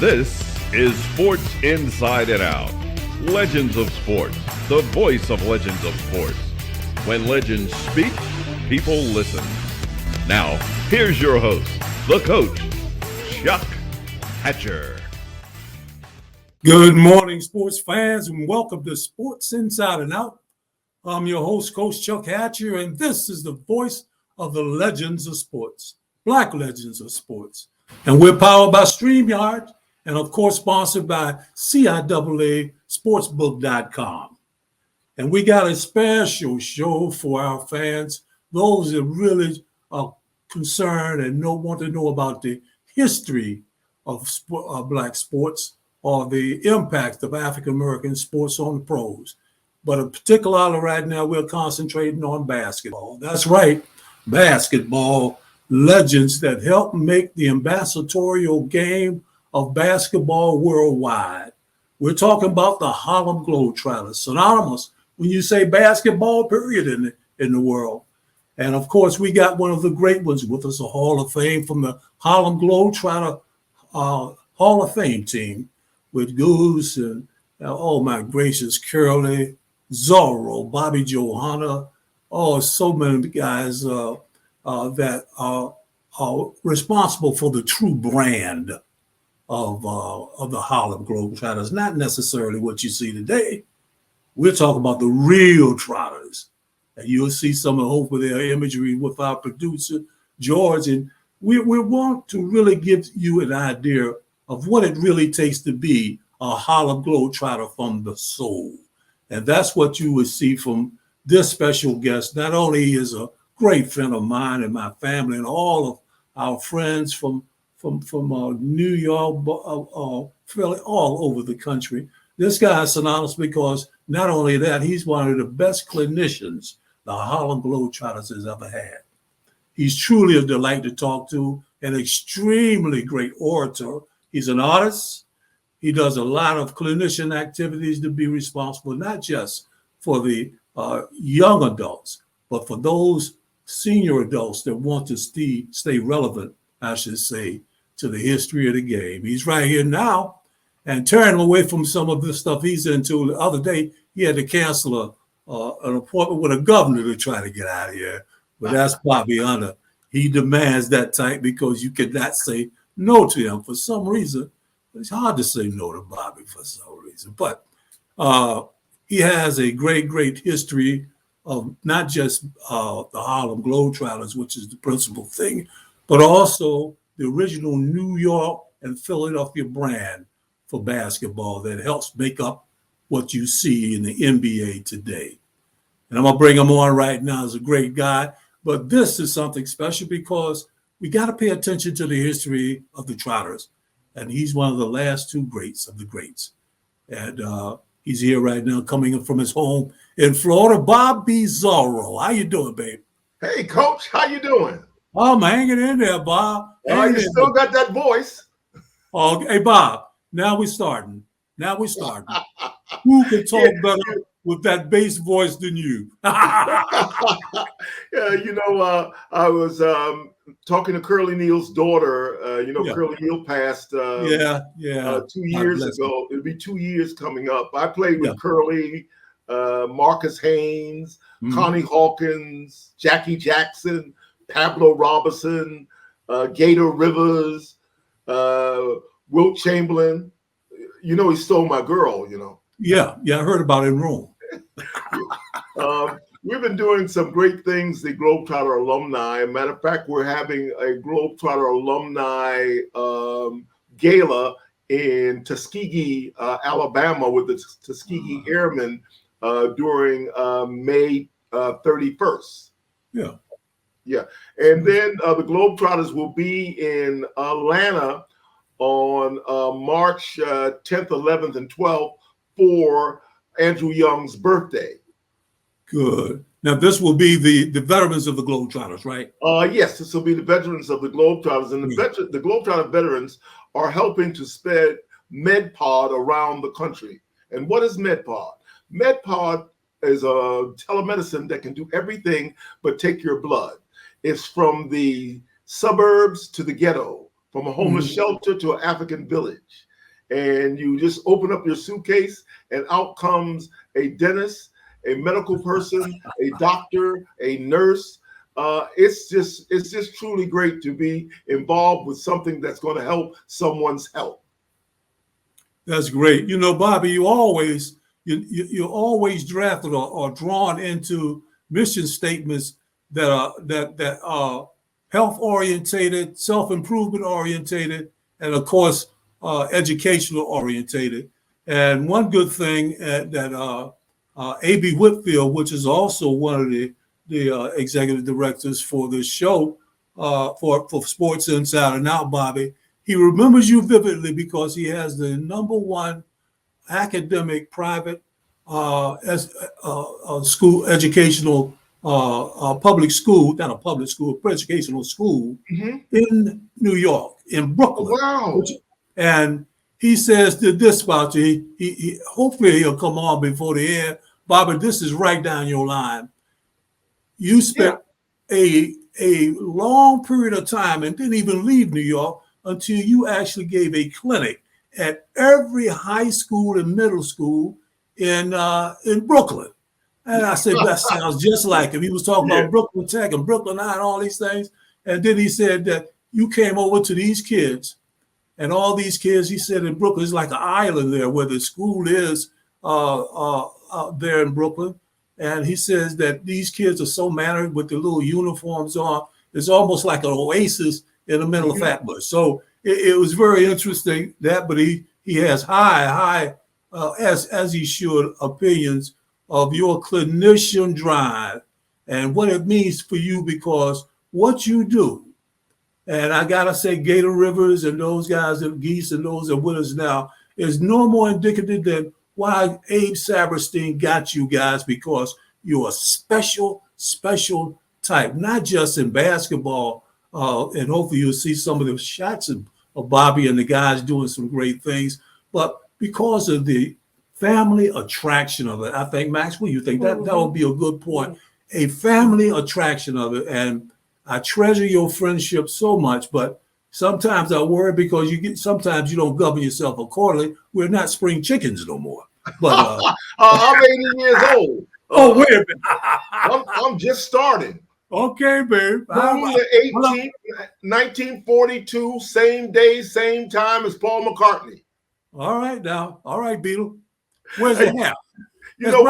This is Sports Inside and Out. Legends of Sports, the voice of Legends of Sports. When legends speak, people listen. Now, here's your host, the coach, Chuck Hatcher. Good morning, sports fans, and welcome to Sports Inside and Out. I'm your host, Coach Chuck Hatcher, and this is the voice of the Legends of Sports, Black Legends of Sports. And we're powered by StreamYard, and of course, sponsored by CIAA Sportsbook.com. And we got a special show for our fans, those that really are concerned and want to know about the history of Black sports or the impact of African-American sports on the pros. But particularly right now, we're concentrating on basketball. That's right, basketball legends that help make the ambassadorial game of basketball worldwide. We're talking about the Harlem Globetrotters, synonymous when you say basketball, period, in the world. And of course, we got one of the great ones with us, a Hall of Fame from the Harlem Globetrotter Hall of Fame team with Goose and, oh my gracious, Curly, ZORRO, Bobby Johanna, so many guys that are responsible for the true brand of the Harlem Globetrotters, not necessarily what you see today. We're talking about the real Trotters. And you'll see some of hopefully their imagery with our producer, George. And we want to really give you an idea of what it really takes to be a Harlem Globetrotter from the soul. And that's what you would see from this special guest. Not only is a great friend of mine and my family and all of our friends from New York, fairly all over the country. This guy is synonymous because not only that, he's one of the best clinicians the Harlem Globetrotters has ever had. He's truly a delight to talk to, an extremely great orator. He's an artist. He does a lot of clinician activities to be responsible, not just for the young adults, but for those senior adults that want to stay relevant, I should say, to the history of the game. He's right here now and turning away from some of the stuff he's into. The other day, he had to cancel an appointment with a governor to try to get out of here. But that's Bobby Hunter. He demands that type because you cannot say no to him for some reason. It's hard to say no to Bobby for some reason. But he has a great, great history of not just the Harlem Globetrotters, which is the principal thing, but also the original New York and Philadelphia brand for basketball that helps make up what you see in the NBA today. And I'm going to bring him on right now as a great guy. But this is something special because we got to pay attention to the history of the Trotters. And he's one of the last two greats of the greats. And he's here right now coming from his home in Florida. Bobby ZORRO. How you doing, babe? Hey, Coach. How you doing? I'm hanging in there, Bob. You still got that voice. Oh, hey, Bob. Now we're starting. Who can talk better with that bass voice than you? Yeah, I was talking to Curly Neal's daughter. Curly Neal passed 2 years ago. It'll be 2 years coming up. I played with Curly, Marcus Haynes, Connie Hawkins, Jackie Jackson, Pablo Robinson, Gator Rivers, Wilt Chamberlain. You know, he stole my girl, Yeah, I heard about it in Rome. We've been doing some great things, the Globetrotter alumni. Matter of fact, we're having a Globetrotter alumni gala in Tuskegee, Alabama, with the Tuskegee Airmen during May 31st. Yeah. And then the Globetrotters will be in Atlanta on March 10th, 11th, and 12th for Andrew Young's birthday. Good. Now, this will be the veterans of the Globetrotters, right? Yes, this will be the veterans of the Globetrotters. And the Globetrotter veterans are helping to spread MedPod around the country. And what is MedPod? MedPod is a telemedicine that can do everything but take your blood. It's from the suburbs to the ghetto, from a homeless shelter to an African village. and you just open up your suitcase, and out comes a dentist, a medical person, a doctor, a nurse. It's just truly great to be involved with something that's going to help someone's health. That's great. You know, Bobby, you're always drafted or drawn into mission statements that are health orientated, self-improvement orientated, and of course educational orientated. And one good thing that A.B. Whitfield, which is also one of the executive directors for this show, for Sports Inside and Out, Bobby, he remembers you vividly because he has the #1 academic private school educational public school, not a public school, educational school in New York, in Brooklyn. Oh, wow. And he says this about you. He hopefully he'll come on before the end. Bobby, this is right down your line. You spent a long period of time and didn't even leave New York until you actually gave a clinic at every high school and middle school in Brooklyn. And I said, that sounds just like him. He was talking about Brooklyn Tech and Brooklyn High and all these things. And then he said that you came over to these kids, and all these kids, he said, in Brooklyn, it's like an island there where the school is there in Brooklyn. And he says that these kids are so mannered with their little uniforms on. It's almost like an oasis in the middle of Flatbush. So it was very interesting that, but he has high, as he should, opinions of your clinician drive and what it means for you, because what you do, and I gotta say, Gator Rivers and those guys and Geese and those that are with us now is no more indicative than why Abe Saperstein got you guys, because you're a special type, not just in basketball. And hopefully you'll see some of the shots of Bobby and the guys doing some great things, but because of the family attraction of it. I think, Max, what do you think? That would be a good point. A family attraction of it. And I treasure your friendship so much, but sometimes I worry because sometimes you don't govern yourself accordingly. We're not spring chickens no more. But I'm 80 years old. Oh, wait a minute. I'm just starting. Okay, babe. Born the 18th, 1942, same day, same time as Paul McCartney. All right, now. All right, Beetle. Where's the hat? You know,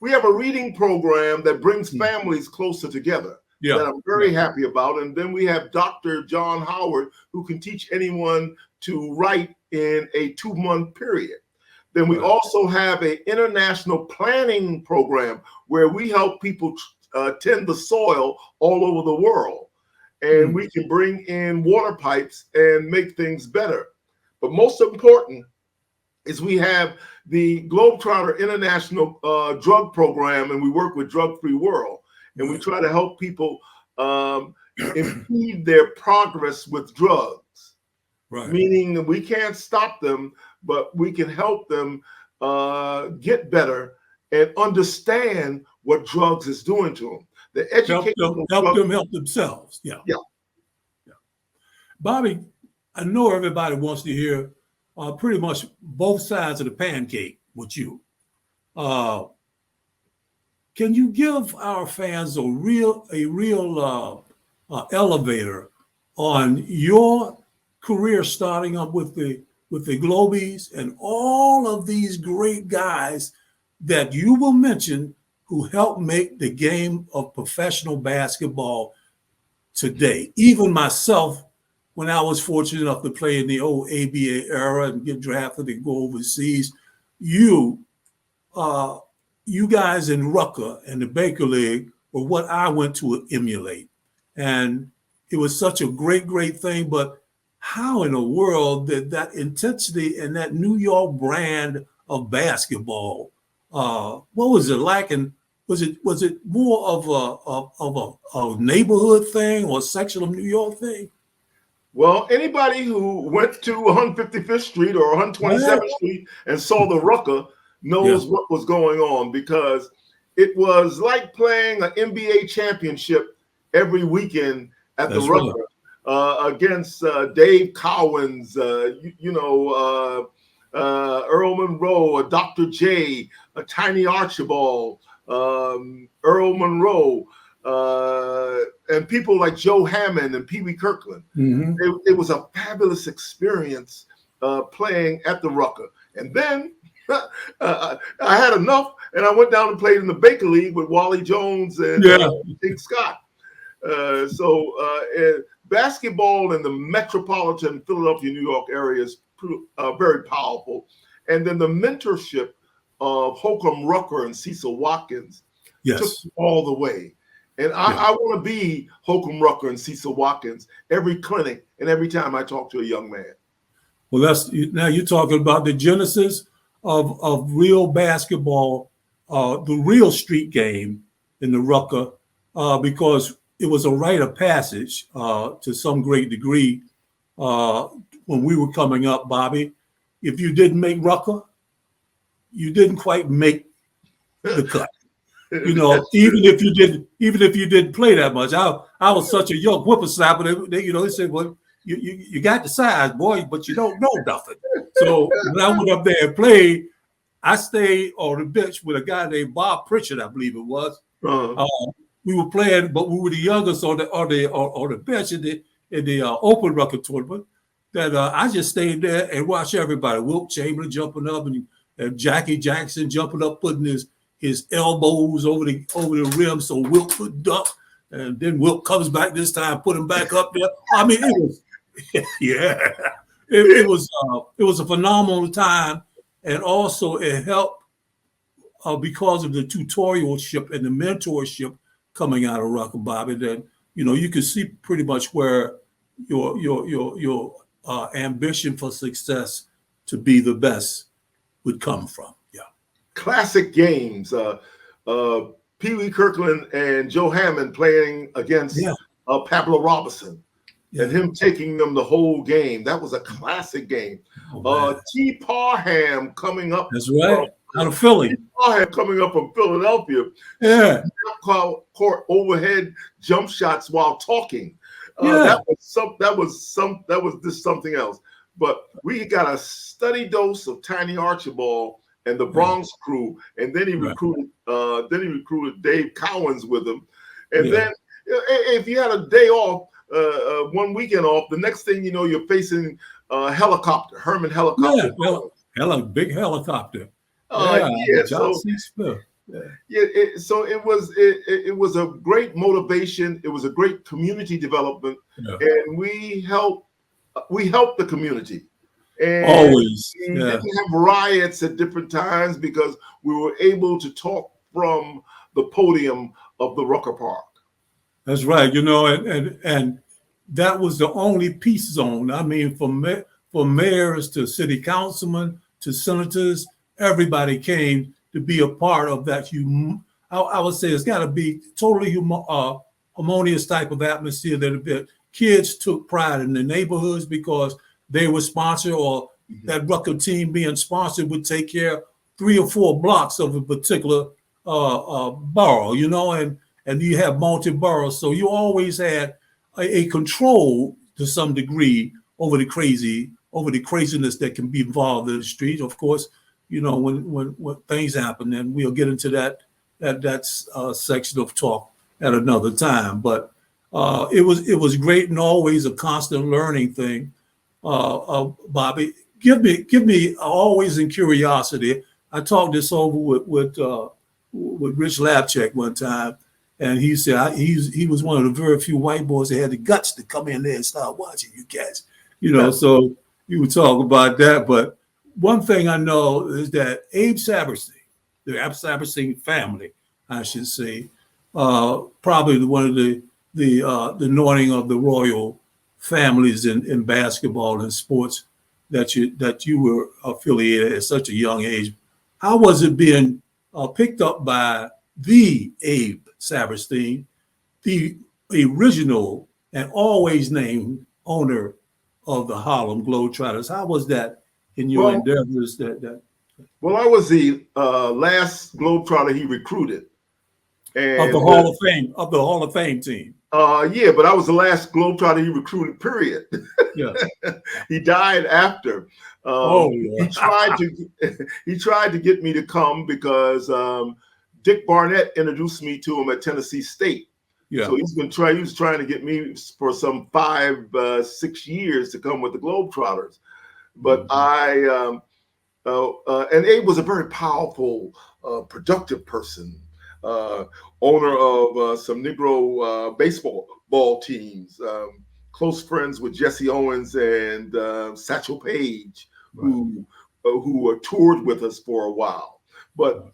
we have a reading program that brings families closer together. Yeah. That I'm very happy about. And then we have Dr. John Howard, who can teach anyone to write in a 2-month period. Then we also have an international planning program where we help people tend the soil all over the world. And we can bring in water pipes and make things better. But most important is we have the Globetrotter International Drug Program, and we work with Drug Free World. And we try to help people impede their progress with drugs. Right. Meaning that we can't stop them, but we can help them get better and understand what drugs is doing to them. The education help them help themselves. Yeah. Bobby, I know everybody wants to hear pretty much both sides of the pancake with you. Can you give our fans a real elevator on your career, starting up with the Globies and all of these great guys that you will mention who helped make the game of professional basketball today? Even myself, when I was fortunate enough to play in the old ABA era and get drafted and go overseas, you guys in Rucker and the Baker League were what I went to emulate. And it was such a great thing. But how in the world did that intensity and that New York brand of basketball, what was it like? And was it more of a neighborhood thing or a section of New York thing? Well, anybody who went to 155th Street or 127th Street and saw the Rucker knows what was going on, because it was like playing an NBA championship every weekend at the Rucker. against Dave Cowens, Earl Monroe, Dr. J, Tiny Archibald, Earl Monroe, and people like Joe Hammond and Pee Wee Kirkland. Mm-hmm. It was a fabulous experience playing at the Rucker. And then I had enough, and I went down and played in the Baker League with Wally Jones and Dick Scott. Basketball in the metropolitan Philadelphia, New York area is very powerful. And then the mentorship of Holcomb Rucker and Cecil Watkins took me all the way. And I want to be Holcomb Rucker and Cecil Watkins every clinic and every time I talk to a young man. Well, now you're talking about the genesis of real basketball, the real street game in the Rucker, because it was a rite of passage to some great degree when we were coming up, Bobby. If you didn't make Rucker, you didn't quite make the cut. You know, even if you didn't play that much. I was such a young whippersnapper. They said, well, you got the size, boy, but you don't know nothing. So when I went up there and played, I stayed on the bench with a guy named Bob Pritchard, I believe it was. We were playing, but we were the youngest on the bench in the open Rucker tournament. That I just stayed there and watched everybody. Wilt Chamberlain jumping up and Jackie Jackson jumping up, putting his elbows over the rim so Wilt could duck. And then Wilt comes back this time, put him back up there. I mean, it was, it was a phenomenal time, and also it helped because of the tutorialship and the mentorship coming out of Rucker, Bobby. That you could see pretty much where your ambition for success to be the best would come from. Yeah, classic games. Pee Wee Kirkland and Joe Hammond playing against Pablo Robinson, and him taking them the whole game. That was a classic game. T. Parham coming up. That's right. Out of Philly. T. Parham coming up from Philadelphia. Yeah. Court overhead jump shots while talking. That was just something else. But we got a steady dose of Tiny Archibald and the Bronx crew, and then he recruited Dave Cowens with him. And then if you had a day off, one weekend off, the next thing you know, you're facing helicopter, Herman helicopter. Big helicopter. So it was a great motivation. It was a great community development, and we helped the community. And always we didn't have riots at different times because we were able to talk from the podium of the Rucker Park. That's right. And that was the only peace zone. I mean, from mayors to city councilmen to senators, everybody came to be a part of that. I would say it's got to be totally harmonious type of atmosphere that kids took pride in the neighborhoods because they were sponsored, or that Rucker team being sponsored would take care of 3 or 4 blocks of a particular borough, and you have multi-boroughs. So you always had a control to some degree over the craziness that can be involved in the street. Of course, when things happen, and we'll get into that section of talk at another time. But it was great and always a constant learning thing. Bobby, give me always in curiosity. I talked this over with Rich Lapchek one time, and he said he was one of the very few white boys that had the guts to come in there and start watching you cats. So you would talk about that. But one thing I know is that Abe Saperstein, the Saperstein family, I should say, probably one of the anointing of the royal families in basketball and sports that you were affiliated at such a young age. How was it being picked up by the Abe Saperstein, the original and always named owner of the Harlem Globetrotters? How was that in your endeavors? Well, I was the last Globetrotter he recruited. And of the Hall of Fame team. Yeah, but I was the last Globetrotter he recruited, period. Yeah. He died after. Yeah. He tried to get me to come because Dick Barnett introduced me to him at Tennessee State. Yeah. So he was trying to get me for some 5-6 years to come with the Globetrotters. But and Abe was a very powerful, productive person, owner of some Negro baseball teams, close friends with Jesse Owens and Satchel Paige, who toured with us for a while. But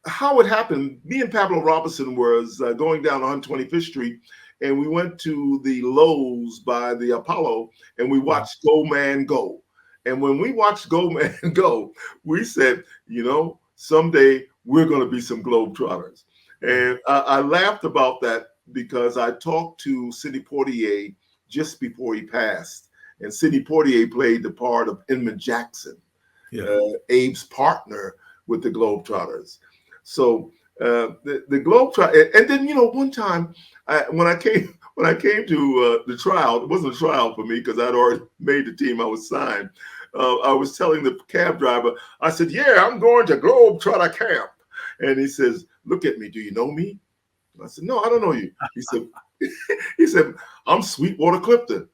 how it happened, me and Pablo Robinson was going down 125th Street, and we went to the Lowe's by the Apollo, and we watched Go Man Go. And when we watched Go Man Go, we said, someday we're going to be some Globetrotters. And I laughed about that because I talked to Sidney Poitier just before he passed. And Sidney Poitier played the part of Inman Jackson, Abe's partner with the Globetrotters. So the Globetrotter, and then one time when I came to the trial, it wasn't a trial for me because I'd already made the team. I was signed. I was telling the cab driver, I said, "Yeah, I'm going to Globetrotter camp," and he says, "Look at me. Do you know me?" I said, "No, I don't know you." He said, "I'm Sweetwater Clifton."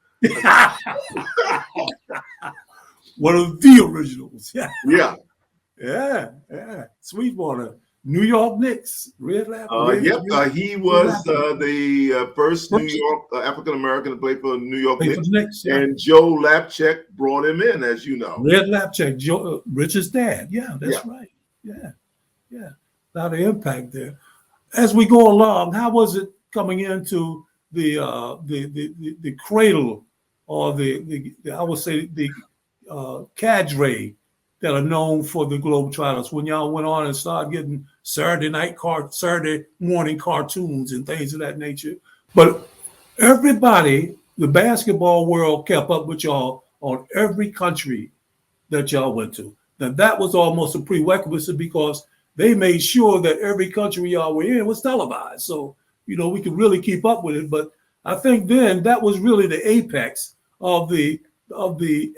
One of the originals. Yeah. Yeah. Sweetwater. New York Knicks, Red Lap. He was the first New York African-American to play for New York Knicks. And Joe Lapchek brought him in, as you know. Red Lapchek, Joe, Richard's dad. Yeah, that's right. Yeah. A lot of impact there. As we go along, how was it coming into the cradle, or the I would say the cadre that are known for the Globetrotters, when y'all went on and started getting Saturday morning cartoons and things of that nature? But everybody, the basketball world, kept up with y'all on every country that y'all went to. Now that was almost a prerequisite because they made sure that every country y'all were in was televised. So, we could really keep up with it. But I think then that was really the apex of the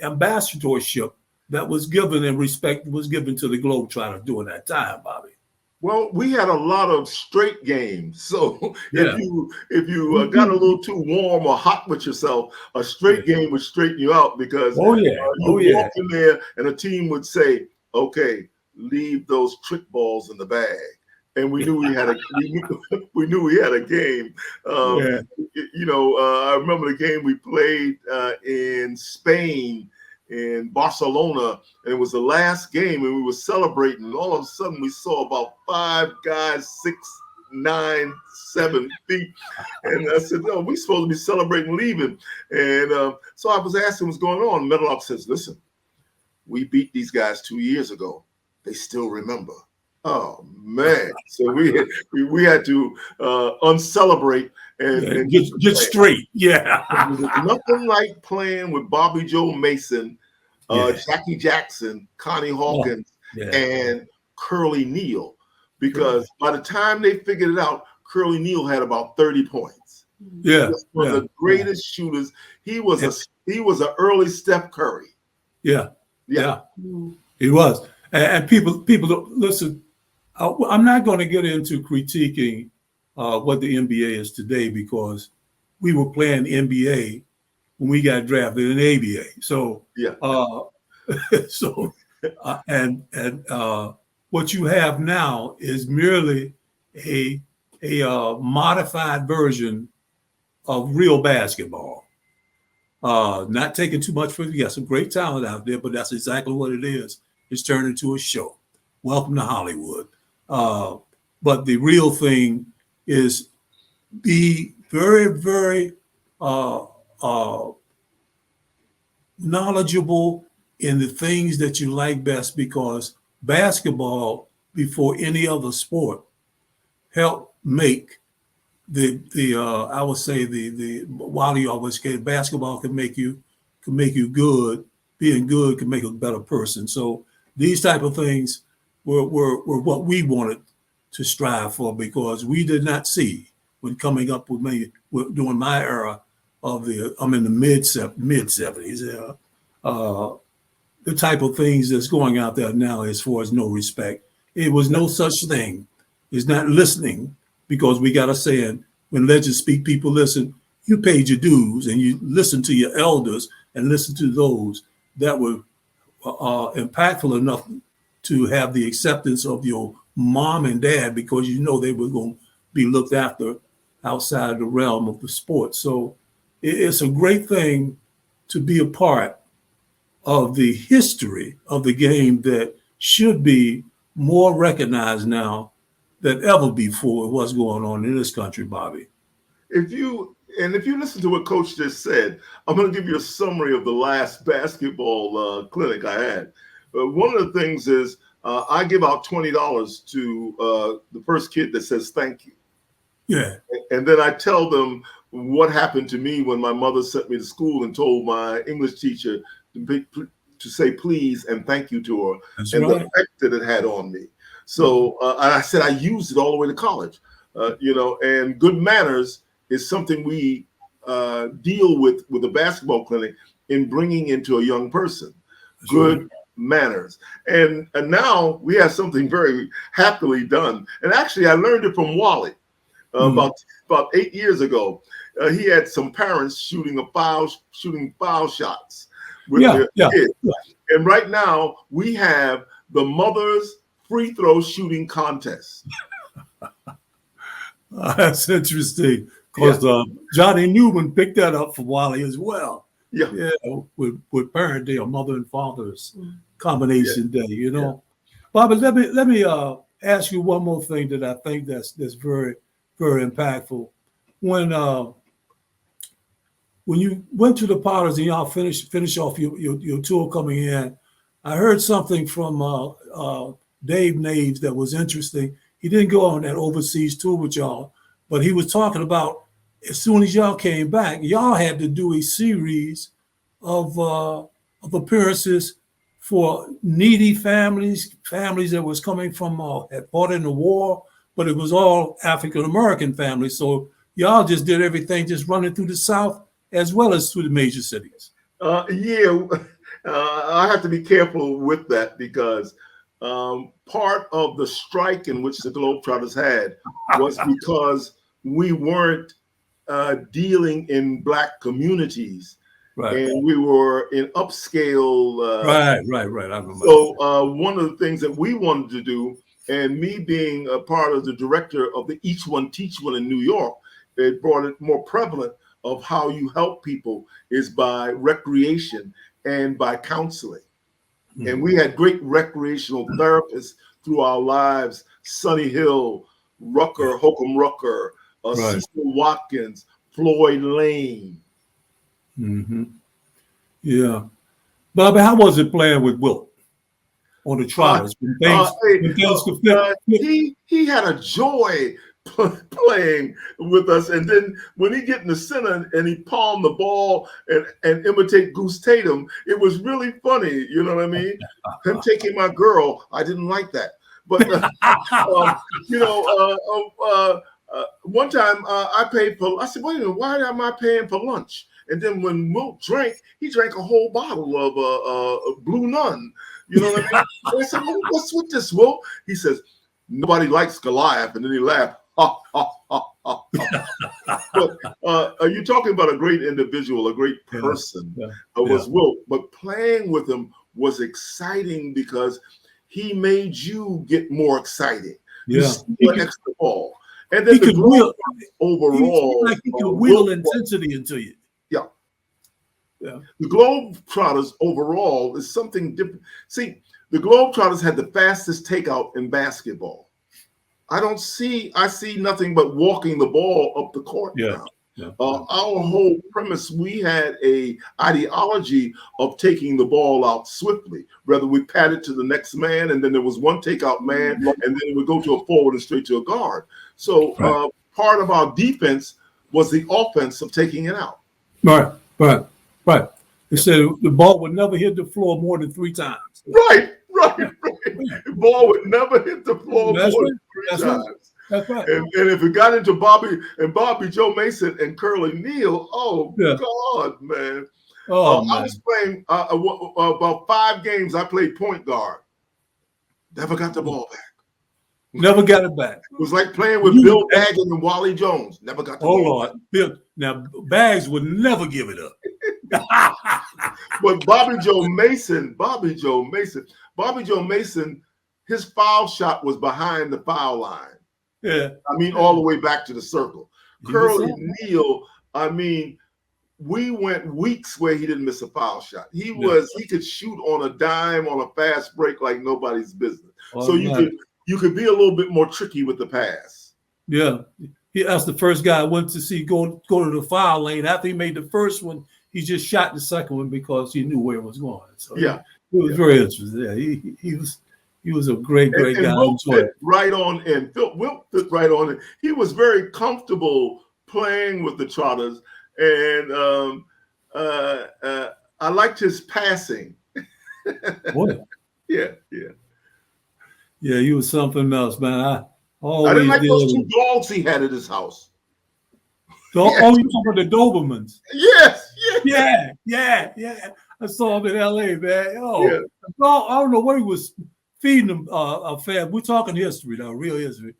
ambassadorship that was given, and respect was given to the Globetrotter during that time, Bobby. Well, we had a lot of straight games. So if you got a little too warm or hot with yourself, a straight game would straighten you out because you walk in there and a team would say, "Okay, leave those trick balls in the bag." And we knew we had a game. I remember the game we played in Spain, in Barcelona, and it was the last game, and we were celebrating, and all of a sudden we saw about 5 guys, 6, 9, 7 feet, and I said, "No, we're supposed to be celebrating leaving." And so I was asking what's going on. Meadowlark says, "Listen, we beat these guys 2 years ago. They still remember." Oh man! So we had to uncelebrate and get straight. Yeah, nothing like playing with Bobby Joe Mason, Jackie Jackson, Connie Hawkins, and Curly Neal, because by the time they figured it out, Curly Neal had about 30 points. Yeah, he was one of the greatest shooters. He was an early Steph Curry. Yeah, he was. And people don't listen. I'm not going to get into critiquing what the NBA is today, because we were playing NBA when we got drafted in the ABA. So what you have now is merely a modified version of real basketball. Not taking too much for you. Got some great talent out there, but that's exactly what it is. It's turned into a show. Welcome to Hollywood. But the real thing is be very, very knowledgeable in the things that you like best, because basketball, before any other sport, helped make I would say the Wally always said, basketball can make you good. Being good can make a better person. So these type of things were what we wanted to strive for, because we did not see when coming up with me during my era I'm in the mid 70s. The type of things that's going out there now as far as no respect. It was no such thing. It's not listening, because we got a saying, when legends speak, people listen. You paid your dues and you listen to your elders and listen to those that were impactful enough to have the acceptance of your mom and dad, because you know they were going to be looked after outside the realm of the sport. So it's a great thing to be a part of the history of the game that should be more recognized now than ever before what's going on in this country, Bobby. If you listen to what Coach just said, I'm going to give you a summary of the last basketball clinic I had. One of the things is I give out $20 to the first kid that says thank you. Yeah. And then I tell them what happened to me when my mother sent me to school and told my English teacher to say please and thank you to her. That's and right. The effect that it had on me. So I said I used it all the way to college, and good manners is something we deal with a basketball clinic in bringing into a young person. That's good right. Manners. And now we have something very happily done. And actually, I learned it from Wally about 8 years ago. He had some parents shooting foul shots with their kids. Yeah. And right now we have the mother's free throw shooting contest. That's interesting, because Johnny Newman picked that up for Wally as well. Yeah, with Parent Day or Mother and Father's Combination Day. Bobby, let me ask you one more thing that I think that's very, very impactful. When you went to the Potters and y'all finish off your tour coming in, I heard something from Dave Naves that was interesting. He didn't go on that overseas tour with y'all, but he was talking about, as soon as y'all came back, y'all had to do a series of appearances for needy families that was coming from had fought in the war, but it was all African American families. So y'all just did everything, just running through the South as well as through the major cities. I have to be careful with that, because part of the strike in which the Globetrotters had was because we weren't dealing in Black communities. Right. And we were in upscale. Right. I remember. So one of the things that we wanted to do, and me being a part of the director of the Each One Teach One in New York, it brought it more prevalent of how you help people is by recreation and by counseling. Mm-hmm. And we had great recreational therapists through our lives: Sonny Hill, Rucker, Holcomb Rucker, Cecil Watkins, Floyd Lane. Mm-hmm. Yeah. Bobby, how was it playing with Wilt on the Trotters? He had a joy playing with us, and then when he get in the center and he palmed the ball and imitate Goose Tatum, it was really funny. You know what I mean? Him taking my girl, I didn't like that, but one time I paid for. I said, "Wait a minute, why am I paying for lunch?" And then when Wilt drank, he drank a whole bottle of Blue Nun. You know what I mean? And I said, "Well, what's with this, Wilt?" He says, "Nobody likes Goliath," and then he laughed. But you're talking about a great individual, a great person. Was Wilt, but playing with him was exciting because he made you get more excited. You see an extra ball, and then the Globe overall, he could wheel intensity into you. Yeah. The Globetrotters overall is something different. See, the Globetrotters had the fastest takeout in basketball. I see nothing but walking the ball up the court now. Yeah. Our whole premise, we had a ideology of taking the ball out swiftly. Whether we pat it to the next man, and then there was one takeout man, and then it would go to a forward and straight to a guard. So part of our defense was the offense of taking it out. Right. They said the ball would never hit the floor more than 3 times. Right. The ball would never hit the floor more than 3 times. That's right. And if it got into Bobby Joe Mason and Curly Neal, oh God, man. Oh I man. was playing about 5 games. I played point guard. Never got the ball back. Never got it back. It was like playing with Bill Daggett and Wally Jones. Never got the ball back. Bill. Now Bags would never give it up. But Bobby Joe Mason, his foul shot was behind the foul line. Yeah. I mean, all the way back to the circle. Curly Neal, I mean, we went weeks where he didn't miss a foul shot. He could shoot on a dime on a fast break like nobody's business. So you could be a little bit more tricky with the pass. Yeah. That's the first guy I went to see go to the foul lane. After he made the first one, he just shot the second one because he knew where it was going. So it was very interesting. Yeah, he was a great guy. Wilt fit right on in. Wilt fit right on in. He was very comfortable playing with the Trotters, and I liked his passing. Boy. Yeah. Yeah, he was something else, man. I didn't like those 2 dogs he had at his house. Oh, you talking about the Dobermans? Yes. Yeah. I saw him in L.A., man. I don't know what he was feeding them. We're talking history now, real history.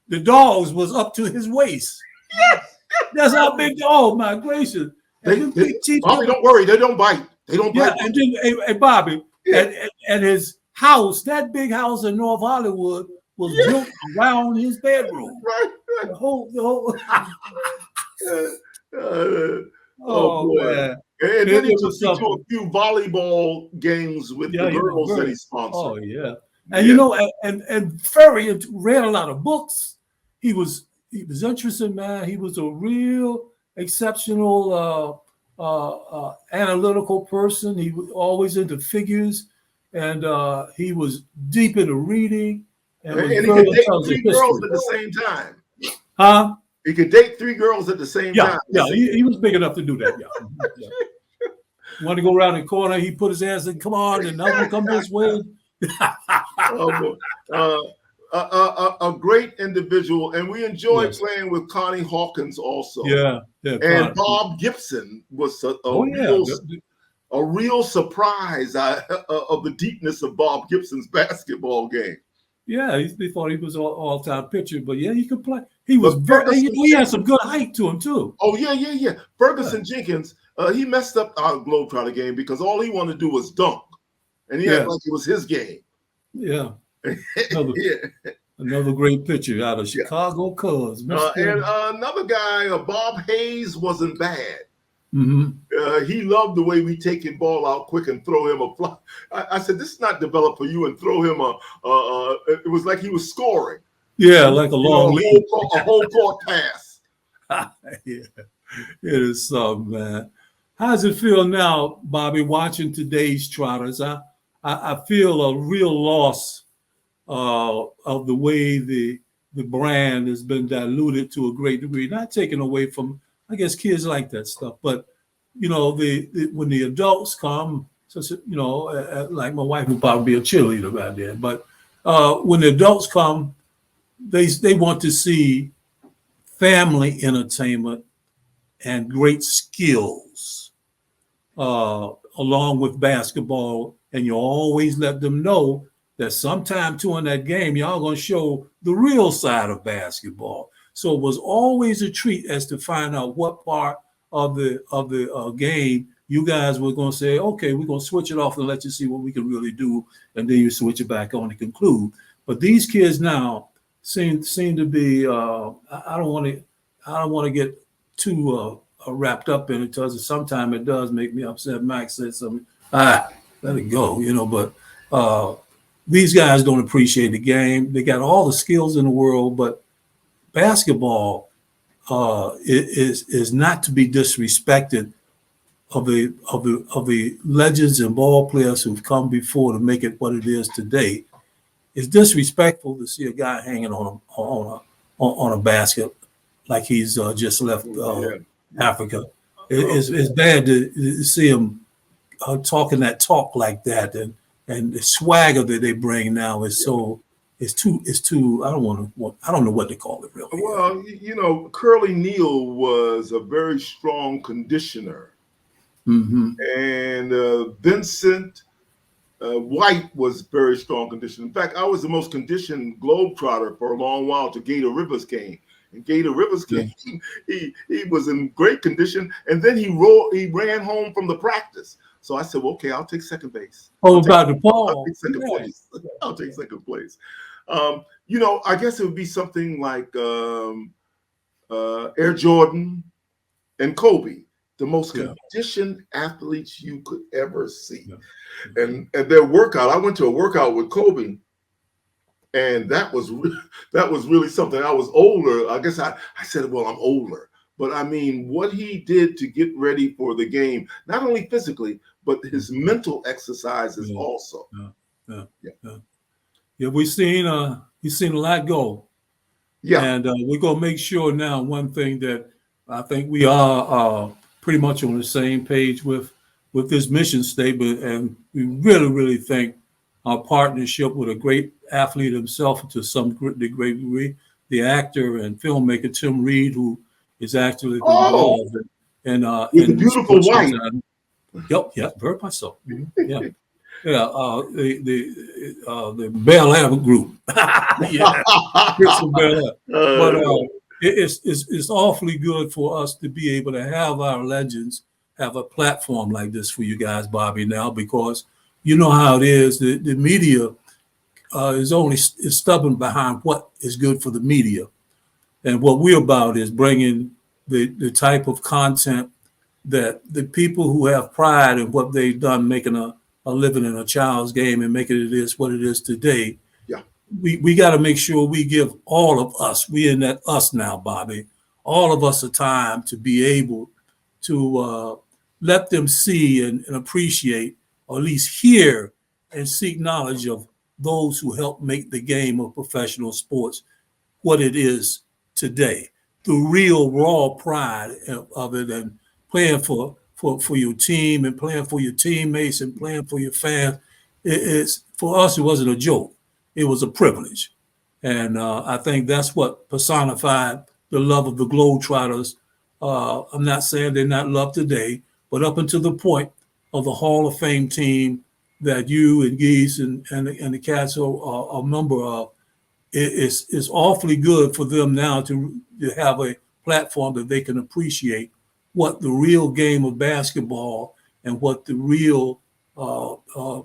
The dogs was up to his waist. Yes. That's how big. Oh my gracious! Bobby, don't worry. They don't bite. They don't bite. And then, hey, Bobby, and his house, that big house in North Hollywood, was built around his bedroom. Right. The whole. Oh boy. Man. And then he took me to a few volleyball games with the girls that he sponsored. Oh yeah. And and very read a lot of books. He was interesting, man. He was a real exceptional analytical person. He was always into figures, and he was deep into reading. And he could date 3 girls at the same time. Huh? He could date 3 girls at the same time. Yeah, he was big enough to do that. Yeah. Want to go around the corner? He put his hands in. Come on, and another one come this way. A great individual, and we enjoyed playing with Connie Hawkins also. Yeah. And Bob Gibson was a real surprise of the deepness of Bob Gibson's basketball game. Yeah, they thought he was an all-time pitcher, but yeah, he could play. He was he had some good height to him too. Oh yeah. Ferguson Jenkins, he messed up our Globetrotter game because all he wanted to do was dunk, and he acted like it was his game. Yeah. Another great pitcher out of Chicago Cubs. And another guy, Bob Hayes, wasn't bad. Mm-hmm. He loved the way we take his ball out quick and throw him a fly. I said, this is not developed for you, and throw him it was like he was scoring. Yeah, like a long a whole court pass. Yeah, it is something, man. How does it feel now, Bobby, watching today's Trotters? I feel a real loss of the way the brand has been diluted to a great degree. Not taken away from, I guess, kids like that stuff, but when the adults come, like my wife would probably be a cheerleader right there, but when the adults come, they want to see family entertainment and great skills along with basketball, and you always let them know that sometime too in that game, y'all gonna show the real side of basketball. So it was always a treat as to find out what part of the game you guys were gonna say, okay, we're gonna switch it off and let you see what we can really do, and then you switch it back on to conclude. But these kids now seem to be. I don't want to get too wrapped up in it because sometimes it does make me upset. Max said something. Let it go, but. These guys don't appreciate the game. They got all the skills in the world, but basketball is not to be disrespected of the legends and ball players who've come before to make it what it is today. It's disrespectful to see a guy hanging on a basket like he's just left Africa. It's bad to see him talking that talk like that, and the swagger that they bring now is so it's too. I don't know what to call it really. Well, Curly Neal was a very strong conditioner, and Vincent White was very strong conditioner. In fact, I was the most conditioned Globetrotter for a long while to Gator Rivers came. And Gator Rivers came, he was in great condition, and then he ran home from the practice. So I said, well, okay, I'll take second base. About the ball. I'll take second place. I'll take second place. I guess it would be something like Air Jordan and Kobe, the most conditioned athletes you could ever see. Yeah. And their workout, I went to a workout with Kobe, and that was really something. I was older. I guess I said, well, I'm older. But I mean, what he did to get ready for the game, not only physically, but his mental exercises also. Yeah, we've seen a lot go. Yeah. And we're going to make sure now, one thing that I think we are pretty much on the same page with this mission statement. And we really, really think our partnership with a great athlete himself to some degree, the actor and filmmaker Tim Reed, who is actually involved in the beautiful wife. Yep, very much so. Yeah. Yeah, the Bel Air group. Yeah, Bel Air. But it's awfully good for us to be able to have our legends have a platform like this for you guys, Bobby, now, because you know how it is. The media is stubborn behind what is good for the media, and what we're about is bringing the type of content that the people who have pride in what they've done, making a living in a child's game and making it is what it is today. Yeah, we got to make sure we give all of us, we in that us now, Bobby, all of us a time to be able to let them see and appreciate, or at least hear and seek knowledge of those who help make the game of professional sports what it is today. The real raw pride of it, and playing for your team and playing for your teammates and playing for your fans. It's for us, it wasn't a joke. It was a privilege. And I think that's what personified the love of the Globetrotters. I'm not saying they're not loved today, but up until the point of the Hall of Fame team that you and Geese and the cats are a member of, it's awfully good for them now to have a platform that they can appreciate what the real game of basketball and what the real, I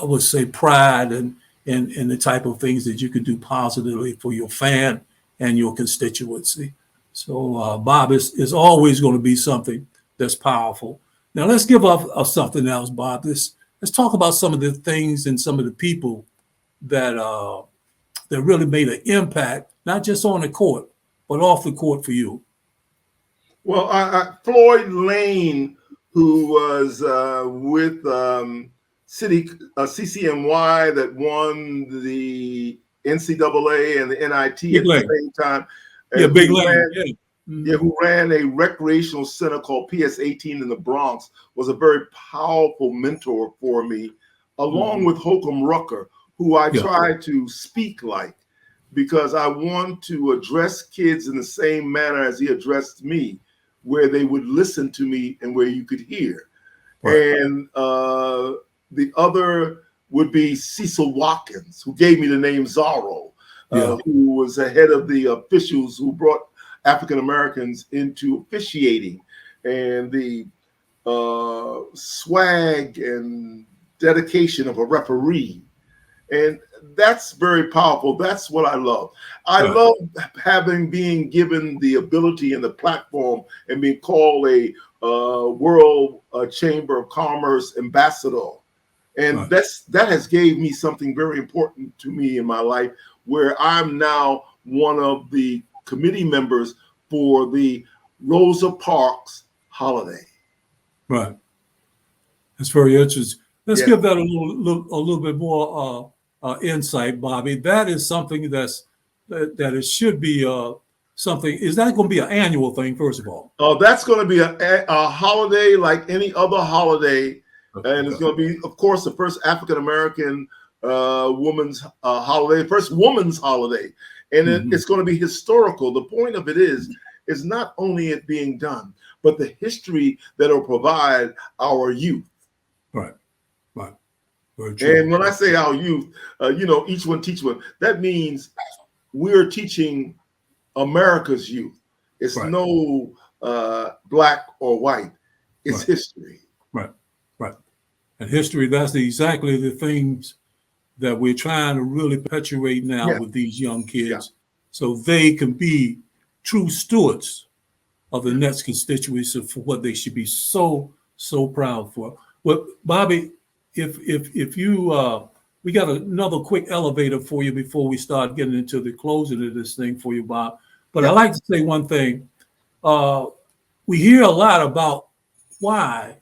would say, pride and the type of things that you can do positively for your fan and your constituency. So, Bob, is always going to be something that's powerful. Now, let's give up something else, Bob. Let's talk about some of the things and some of the people that really made an impact, not just on the court, but off the court for you. Well, Floyd Lane, who was with CCNY that won the NCAA and the NIT at the same time. Yeah, Big Lane. Who ran a recreational center called PS18 in the Bronx, was a very powerful mentor for me, along with Holcomb Rucker, who I try to speak like, because I want to address kids in the same manner as he addressed me, where they would listen to me and where you could hear. Right. And the other would be Cecil Watkins, who gave me the name ZORRO, who was the head of the officials who brought African Americans into officiating, and the swag and dedication of a referee. And that's very powerful. That's what I love. I love being given the ability and the platform and being called a World Chamber of Commerce ambassador. And that has gave me something very important to me in my life, where I'm now one of the committee members for the Rosa Parks holiday. Right. That's very interesting. Let's give that a little bit more insight, Bobby. That is something that it should be something. Is that going to be an annual thing, first of all? Oh, that's going to be a holiday like any other holiday. And it's going to be, of course, the first African-American women's holiday, first women's holiday, and it's going to be historical. The point of it is not only it being done, but the history that will provide our youth. Right. Very true. And when I say our youth, each one teach one. That means we're teaching America's youth. It's no black or white. It's history. Right. And history, that's exactly the things that we're trying to really perpetuate now with these young kids, so they can be true stewards of the next constituency for what they should be so proud for. Well, Bobby, if you we got another quick elevator for you before we start getting into the closing of this thing for you, Bob. But I'd like to say one thing. We hear a lot about why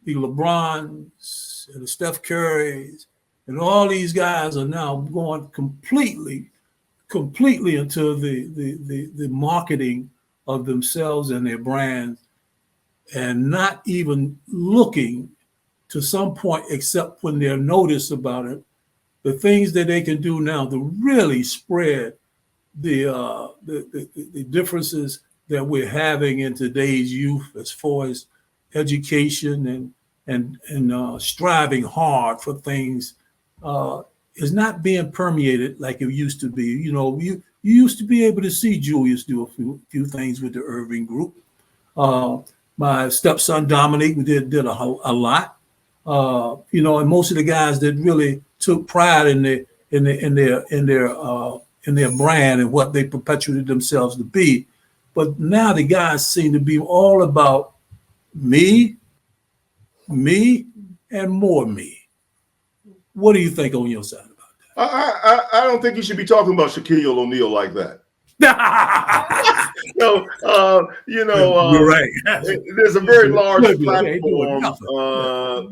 the LeBrons and the Steph Currys and all these guys are now going completely into the marketing of themselves and their brands, and not even looking to some point, except when they're noticed about it, the things that they can do now to really spread the differences that we're having in today's youth as far as education and striving hard for things is not being permeated like it used to be. You used to be able to see Julius do a few things with the Irving group. My stepson Dominic did a lot. And most of the guys that really took pride in their brand and what they perpetuated themselves to be. But now the guys seem to be all about me, and more me. What do you think on your side about that? I don't think you should be talking about Shaquille O'Neal like that. You're right. There's a very large platform.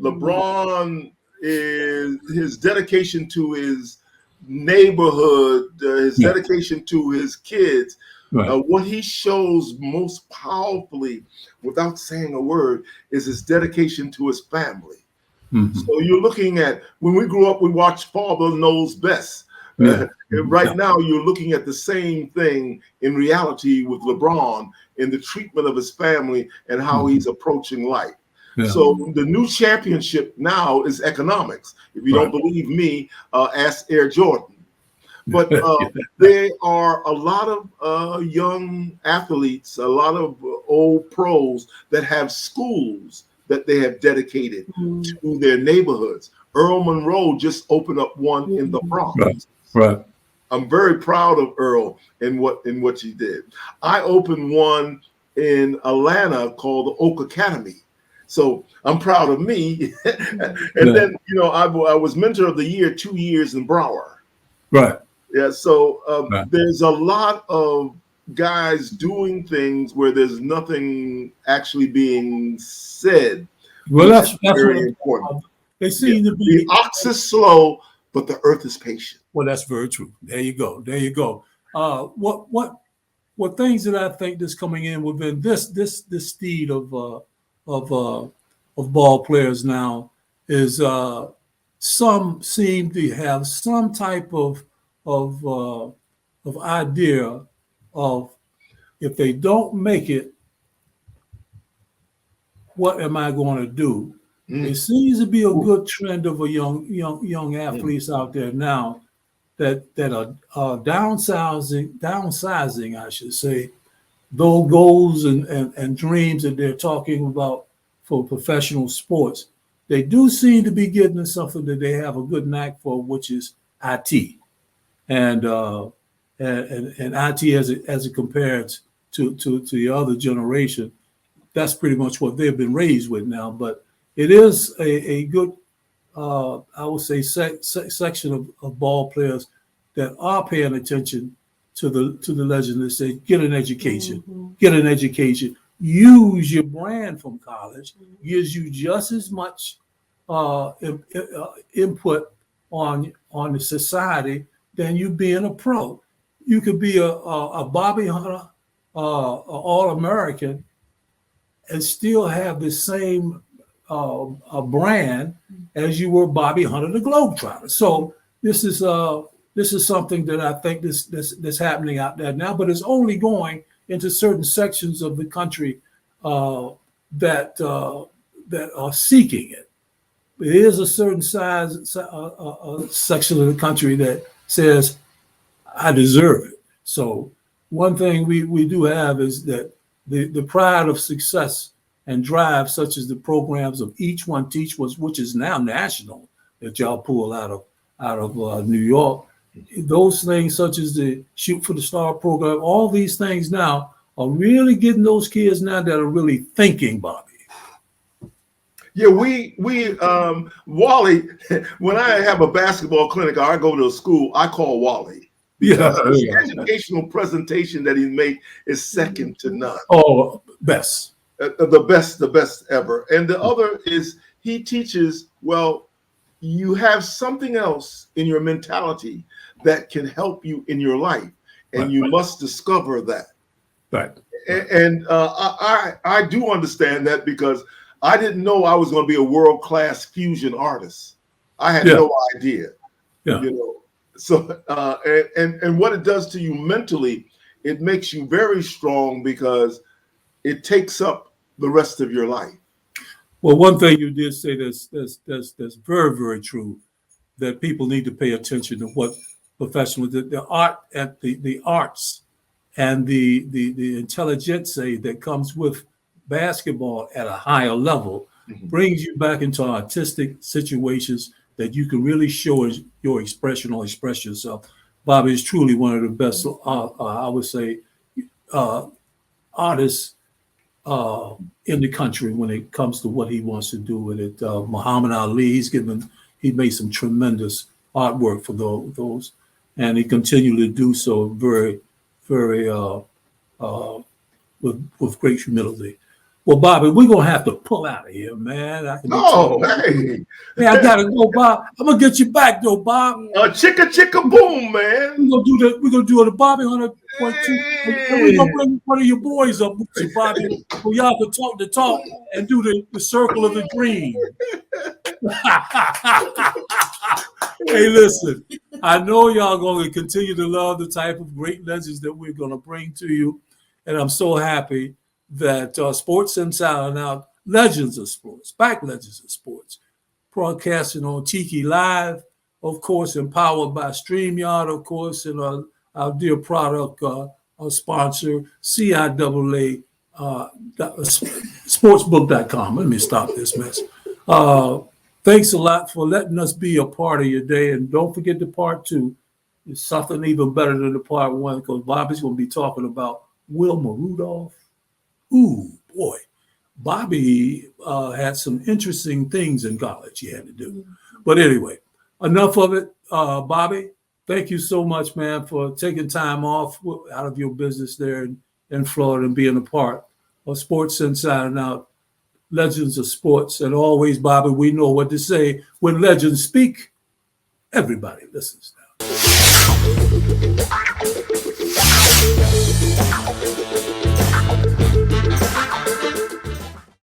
LeBron is his dedication to his neighborhood, his dedication to his kids. What he shows most powerfully, without saying a word, is his dedication to his family. So you're looking at, when we grew up, we watched Father Knows Best. Right now, you're looking at the same thing in reality with LeBron in the treatment of his family and how he's approaching life. So the new championship now is economics. If you don't believe me, ask Air Jordan. But there are a lot of young athletes, a lot of old pros that have schools that they have dedicated to their neighborhoods. Earl Monroe just opened up one in the Bronx. Right. I'm very proud of Earl and what he did. I opened one in Atlanta called the Oak Academy. So I'm proud of me. And then, I was mentor of the year 2 years in Broward. Right. Yeah. So there's a lot of guys doing things where there's nothing actually being said. Well, that's very important. They seem to be. The ox is slow, but the earth is patient. Well, that's very true. There you go. What things that I think that's coming in within this steed of ball players now is some seem to have some type of idea of, if they don't make it, what am I going to do? It seems to be a good trend of a young athletes out there now that are downsizing, I should say, those goals and dreams that they're talking about for professional sports. They do seem to be getting to something that they have a good knack for, which is IT, and IT as it compares to the other generation. That's pretty much what they've been raised with now. But it is a good, I would say, section of ball players that are paying attention to the legend that say, get an education, use your brand from college, gives you just as much input on the society than you being a pro. You could be a Bobby Hunter, All-American, and still have the same a brand as you were Bobby Hunter, the Globetrotter. So this is something that I think that's happening out there now, but it's only going into certain sections of the country that are seeking it. It is a certain section of the country that says, I deserve it. So one thing we do have is that the pride of success and drive, such as the programs of Each One Teach, which is now national, that y'all pull out of New York. Those things, such as the Shoot for the Star program, all these things now are really getting those kids now that are really thinking, Bobby. Yeah, we Wally, when I have a basketball clinic or I go to a school, I call Wally. The educational presentation that he make is second to none. Oh, best. The best ever. And the other is he teaches, well, you have something else in your mentality that can help you in your life, and you must discover that. Right. And I do understand that, because I didn't know I was going to be a world-class fusion artist. I had no idea. Yeah. You know. So and what it does to you mentally, it makes you very strong because it takes up the rest of your life. Well, one thing you did say that's very, very true, that people need to pay attention to what professional the art at the arts and the intelligentsia that comes with basketball at a higher level brings you back into artistic situations that you can really show your expression or express yourself. Bobby is truly one of the best, I would say, artists in the country when it comes to what he wants to do with it. Muhammad Ali, he made some tremendous artwork for those, and he continued to do so very, very with great humility. Well, Bobby, we're gonna have to pull out of here, man. Hey, I gotta go, Bob. I'm gonna get you back, though, Bob. Chicka boom, man. We're gonna do the Bobby 100.2. And we're gonna bring one of your boys up with you, Bobby, so y'all can talk the talk and do the circle of the dream. Hey, listen, I know y'all gonna continue to love the type of great legends that we're gonna bring to you, and I'm so happy that Sports Inside and Out, Legends of Sports, back Legends of Sports, broadcasting on Tiki Live, of course, empowered by StreamYard, of course, and our dear product sponsor, CIAA, sportsbook.com. Let me stop this mess. Thanks a lot for letting us be a part of your day, and don't forget the part 2. It's something even better than the part 1, because Bobby's going to be talking about Wilma Rudolph. Ooh, boy, Bobby had some interesting things in college he had to do. But anyway, enough of it. Bobby, thank you so much, man, for taking time off out of your business there in Florida and being a part of Sports Inside and Out, Legends of Sports. And always, Bobby, we know what to say. When legends speak, everybody listens now.